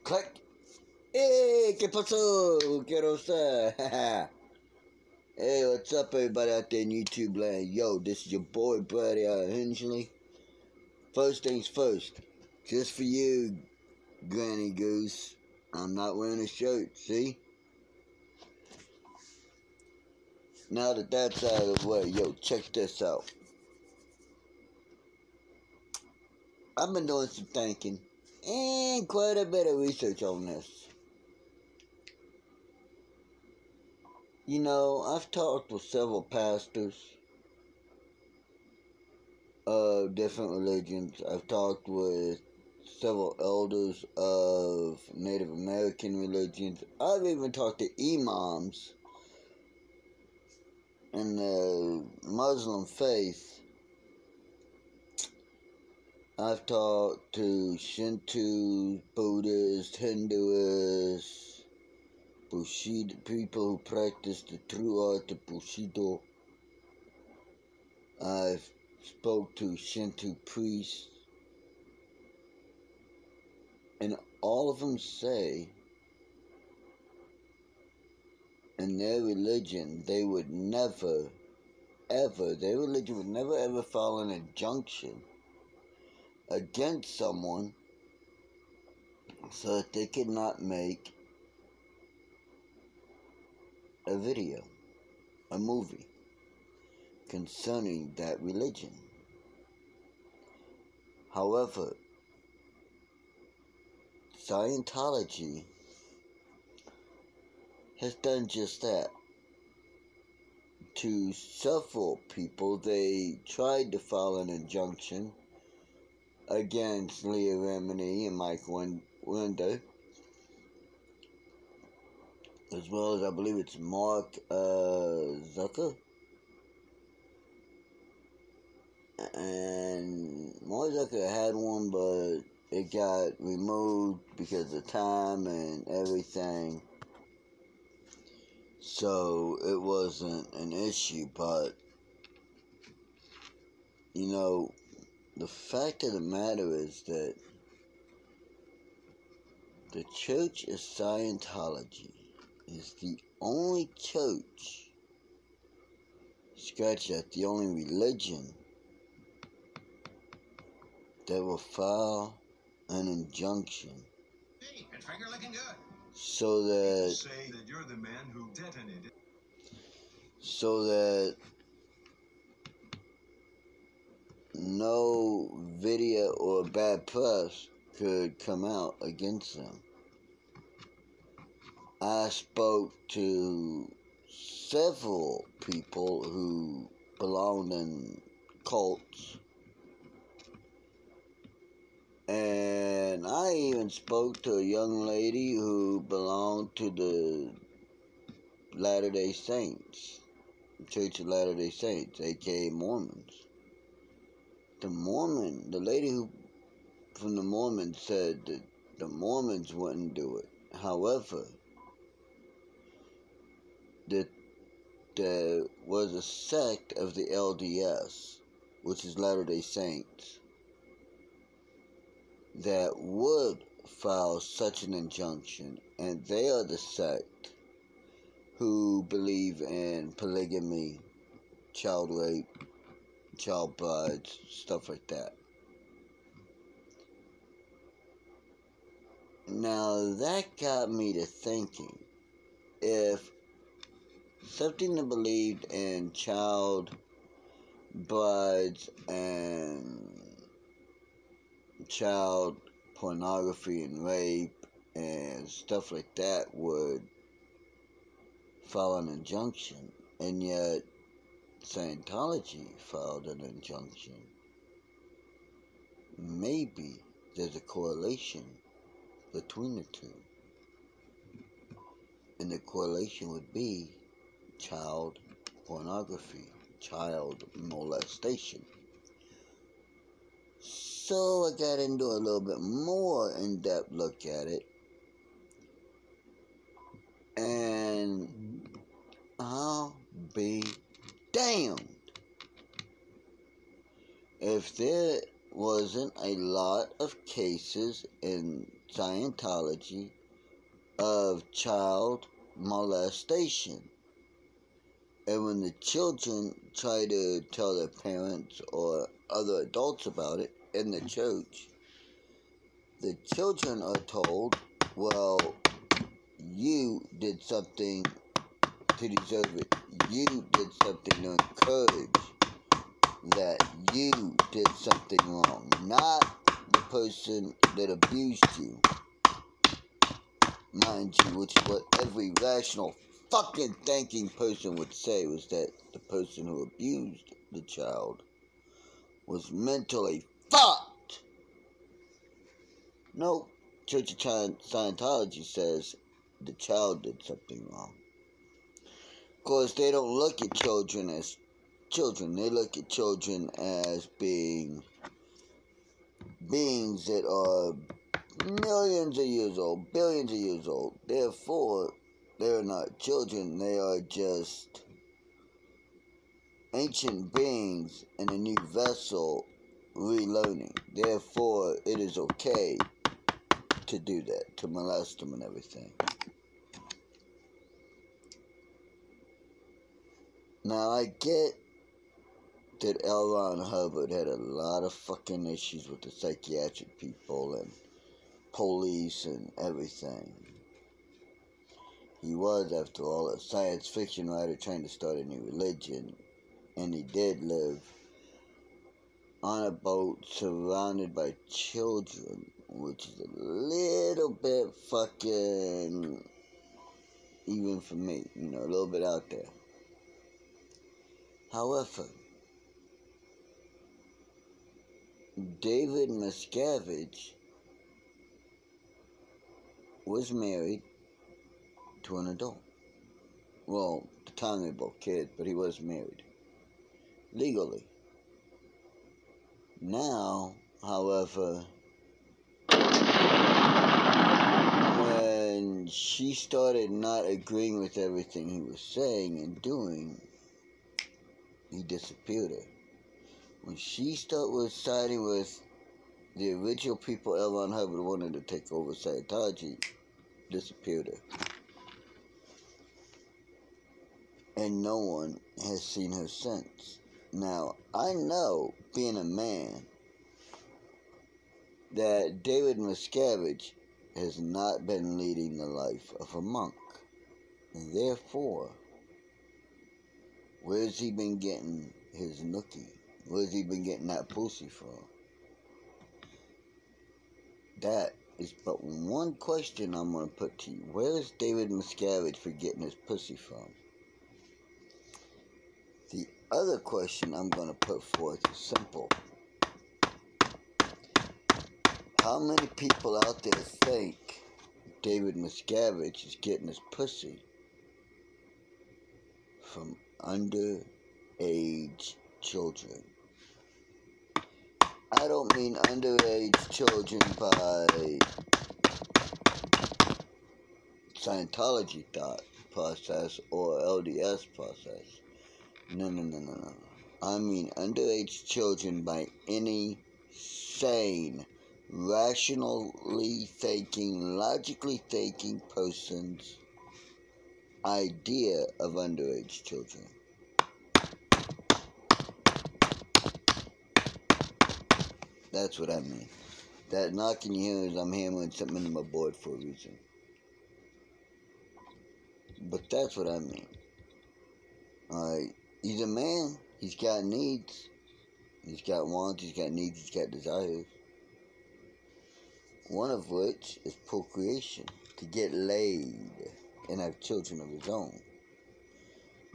Click. Hey, ¿qué pasó? Quiero usted. Hey, what's up, everybody out there in YouTube land? Yo, this is your boy, Brady out of Hensley. First things first, just for you, Granny Goose, I'm not wearing a shirt, see? Now that that's out of the way, yo, check this out. I've been doing some thinking and quite a bit of research on this. You know, I've talked with several pastors of different religions. I've talked with several elders of Native American religions. I've even talked to imams in the Muslim faith. I've talked to Shinto, Buddhists, Hinduists, Bushido, people who practice the true art of Bushido. I've spoke to Shinto priests, and all of them say in their religion they would never, ever, their religion would never ever file an injunction against someone so that they could not make a video, a movie concerning that religion. However, Scientology has done just that. To several people, they tried to file an injunction against Leah Remini and Mike Winder, as well as I believe it's Mark Zucker. And Mark Zucker had one, but it got removed because of time and everything. So it wasn't an issue, but you know, the fact of the matter is that the Church of Scientology is the only church, scratch that, the only religion that will file an injunction. Hey, it's finger looking good. So that say that you're the man who detonated. So that no video or bad press could come out against them. I spoke to several people who belonged in cults, and I even spoke to a young lady who belonged to the Latter-day Saints, Church of Latter-day Saints, aka Mormons. The lady who from the Mormons said that the Mormons wouldn't do it. However, that there was a sect of the LDS, which is Latter-day Saints, that would file such an injunction, and they are the sect who believe in polygamy, child rape, child brides, stuff like that. Now that got me to thinking, if something that believed in child brides and child pornography and rape and stuff like that would file an injunction, and yet Scientology filed an injunction, maybe there's a correlation between the two. And the correlation would be child pornography, child molestation. So I got into a little bit more in-depth look at it, and I'll be damned if there wasn't a lot of cases in Scientology of child molestation. And when the children try to tell their parents or other adults about it in the church, the children are told, well, you did something to deserve it. You did something to encourage that. You did something wrong. Not the person that abused you. Mind you, which is what every rational fucking thinking person would say, was that the person who abused the child was mentally fucked. No, Church of Scientology says the child did something wrong. Of course, they don't look at children as children. They look at children as beings that are millions of years old, billions of years old. Therefore, they're not children. They are just ancient beings in a new vessel relearning. Therefore, it is okay to do that, to molest them and everything. Now, I get that L. Ron Hubbard had a lot of fucking issues with the psychiatric people and police and everything. He was, after all, a science fiction writer trying to start a new religion, and he did live on a boat surrounded by children, which is a little bit fucking, even for me, a little bit out there. However, David Miscavige was married to an adult. Well, at the time they were both kids, but he was married. Legally. Now, however, when she started not agreeing with everything he was saying and doing, he disappeared her. When she was siding with the original people L. Ron Hubbard wanted to take over Scientology, disappeared her. And no one has seen her since. Now, I know, being a man, that David Miscavige has not been leading the life of a monk. And therefore, where's he been getting his nookie? Where's he been getting that pussy from? That is but one question I'm going to put to you. Where is David Miscavige for getting his pussy from? The other question I'm going to put forth is simple. How many people out there think David Miscavige is getting his pussy from underage children? I don't mean underage children by Scientology thought process or LDS process. No. I mean underage children by any sane, rationally thinking, logically thinking person's idea of underage children. That's what I mean. That knocking you hear is I'm hammering something into my board for a reason. But that's what I mean. Alright, he's a man. He's got needs. He's got wants, he's got needs, he's got desires. One of which is procreation. To get laid and have children of his own.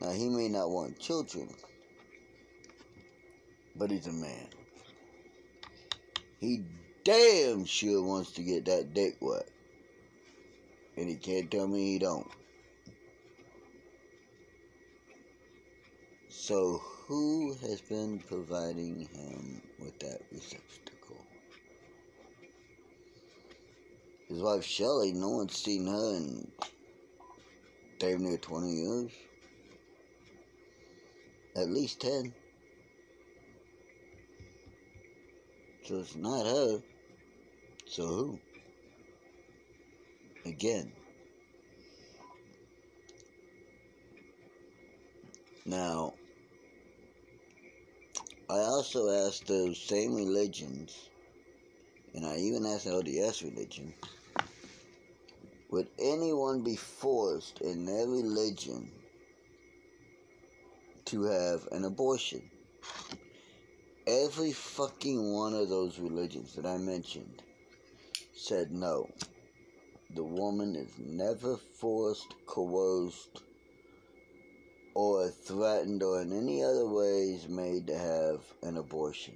Now, he may not want children, but he's a man. He damn sure wants to get that dick wet. And he can't tell me he don't. So, who has been providing him with that receptacle? His wife Shelley, no one's seen her in damn near 20 years. At least 10. So it's not her. So who? again. Now, I also asked those same religions, and I even asked the LDS religion, would anyone be forced in their religion to have an abortion? Every fucking one of those religions that I mentioned said no. The woman is never forced, coerced, or threatened, or in any other ways made to have an abortion,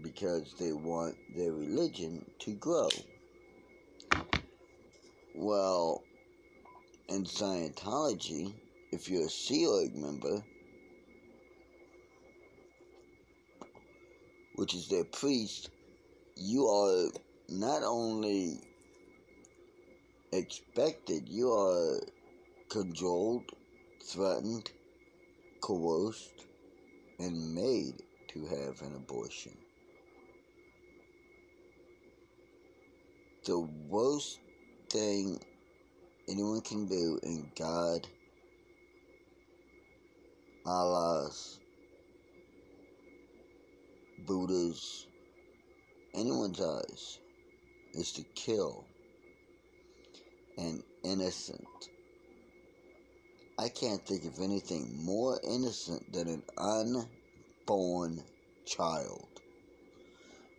because they want their religion to grow. Well, in Scientology, if you're a Sea Org member, which is their priest, you are not only expected, you are controlled, threatened, coerced, and made to have an abortion. The worst thing anyone can do in God, Allah's, Buddha's, anyone's eyes, is to kill an innocent. I can't think of anything more innocent than an unborn child.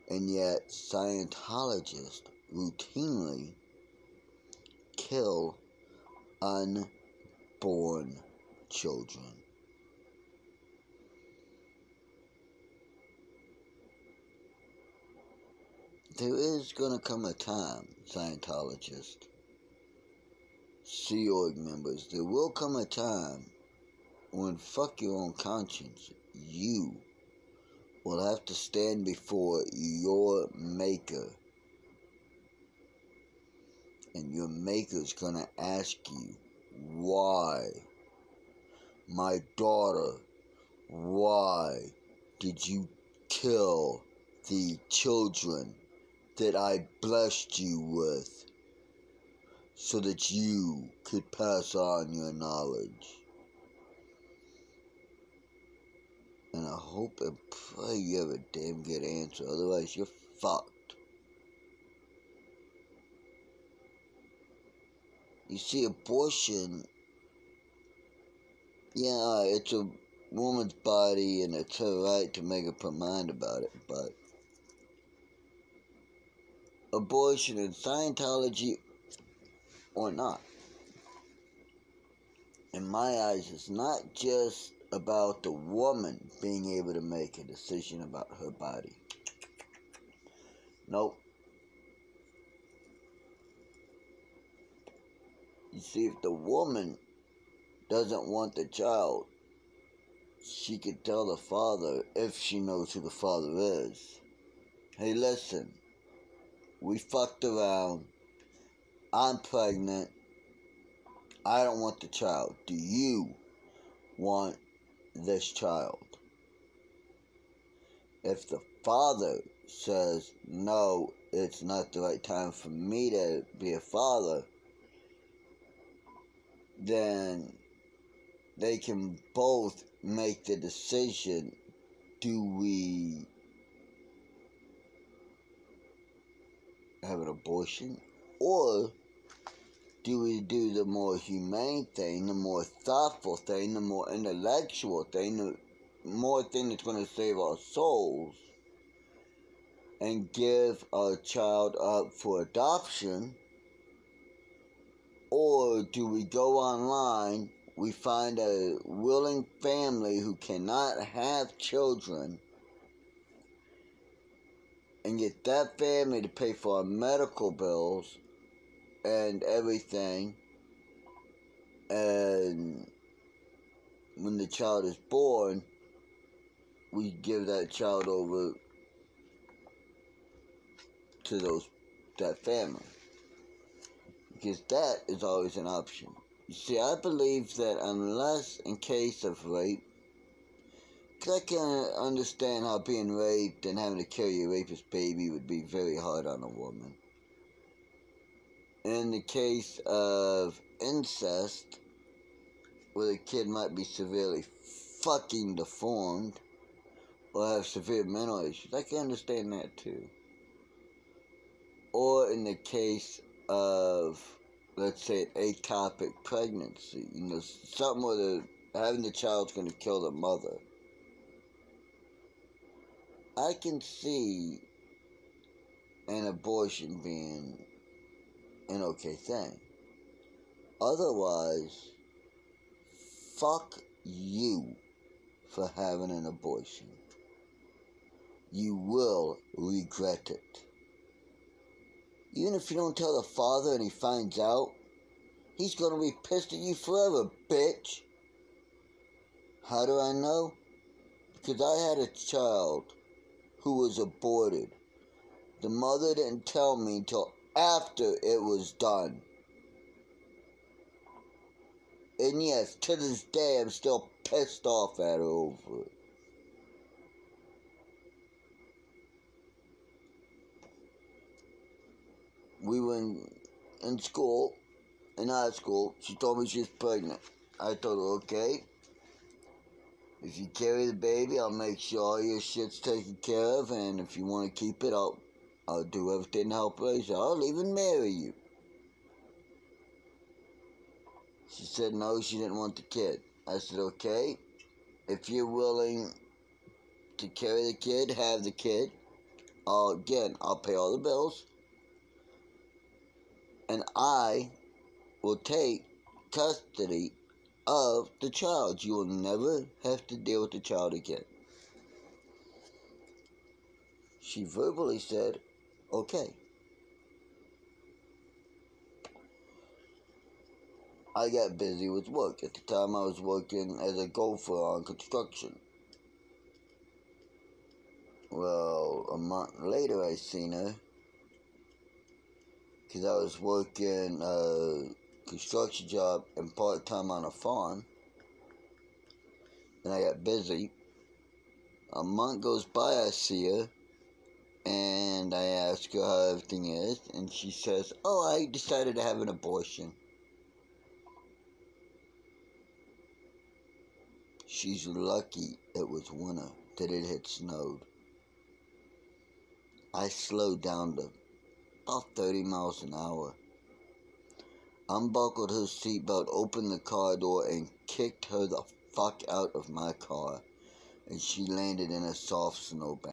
And yet, Scientologists routinely kill unborn children. There is going to come a time, Scientologists, Sea Org members, there will come a time when, fuck your own conscience, you will have to stand before your maker. And your maker's going to ask you, why? My daughter, why did you kill the children that I blessed you with, so that you could pass on your knowledge? And I hope and pray you have a damn good answer, otherwise you're fucked. You see, abortion, yeah, it's a woman's body and it's her right to make up her mind about it, but abortion in Scientology or not, in my eyes, it's not just about the woman being able to make a decision about her body. Nope. You see, if the woman doesn't want the child, she could tell the father, if she knows who the father is, hey, listen, we fucked around, I'm pregnant, I don't want the child. Do you want this child? If the father says, no, it's not the right time for me to be a father, then they can both make the decision, do we have an abortion, or do we do the more humane thing, the more thoughtful thing, the more intellectual thing, the more thing that's going to save our souls, and give our child up for adoption? Or do we go online, we find a willing family who cannot have children, and get that family to pay for our medical bills and everything, and when the child is born, we give that child over to that family? Because that is always an option. You see, I believe that unless in case of rape, because I can understand how being raped and having to carry a rapist baby would be very hard on a woman. In the case of incest, where the kid might be severely fucking deformed or have severe mental issues, I can understand that too. Or in the case of, let's say, an ectopic pregnancy, something where having the child's going to kill the mother. I can see an abortion being an okay thing. Otherwise, fuck you for having an abortion. You will regret it. Even if you don't tell the father and he finds out, he's gonna be pissed at you forever, bitch. How do I know? Because I had a child who was aborted. The mother didn't tell me until after it was done. And yes, to this day, I'm still pissed off at her over it. We were in school, in high school. She told me she was pregnant. I told her, okay, if you carry the baby, I'll make sure all your shit's taken care of, and if you want to keep it, I'll do everything to help raise it. I'll even marry you. She said no, she didn't want the kid. I said, okay, if you're willing to carry the kid, have the kid. I'll pay all the bills. And I will take custody of the child. You will never have to deal with the child again. She verbally said, okay. I got busy with work. At the time, I was working as a gopher on construction. Well, a month later, I seen her. Because I was working a construction job and part-time on a farm. And I got busy. A month goes by, I see her. And I ask her how everything is. And she says, oh, I decided to have an abortion. She's lucky it was winter, that it had snowed. I slowed down to about 30 miles an hour. Unbuckled her seatbelt, opened the car door, and kicked her the fuck out of my car. And she landed in a soft snowbank.